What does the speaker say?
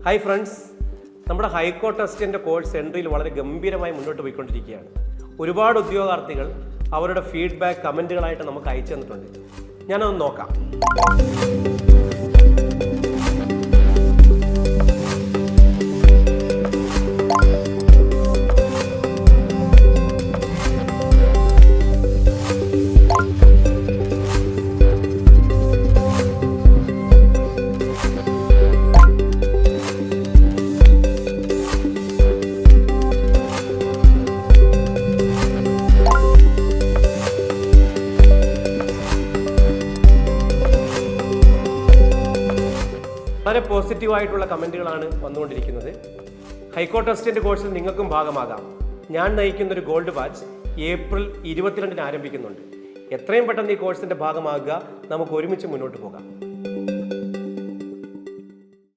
Hi friends, നമ്മുടെ high court assistant course എൻട്രിയിൽ വളരെ ഗംഭീരമായി മുന്നോട്ട് പോയിക്കൊണ്ടിരിക്കുകയാണ്. ഒരുപാട് ഉദ്യോഗാർത്ഥികൾ അവരുടെ ഫീഡ്ബാക്ക് കമൻറ്റുകളായിട്ട് നമുക്ക് അയച്ചു തന്നിട്ടുണ്ട്. ഞാനതൊന്ന് നോക്കാം. വളരെ പോസിറ്റീവായിട്ടുള്ള കമൻറ്റുകളാണ് വന്നുകൊണ്ടിരിക്കുന്നത്. ഹൈക്കോർട്ട് അസിസ്റ്റൻ്റ് കോഴ്സിൽ നിങ്ങൾക്കും ഭാഗമാകാം. ഞാൻ നയിക്കുന്നൊരു ഗോൾഡ് ബാച്ച് ഏപ്രിൽ 22 ആരംഭിക്കുന്നുണ്ട്. എത്രയും പെട്ടെന്ന് ഈ കോഴ്സിൻ്റെ ഭാഗമാകുക, നമുക്ക് ഒരുമിച്ച് മുന്നോട്ട് പോകാം.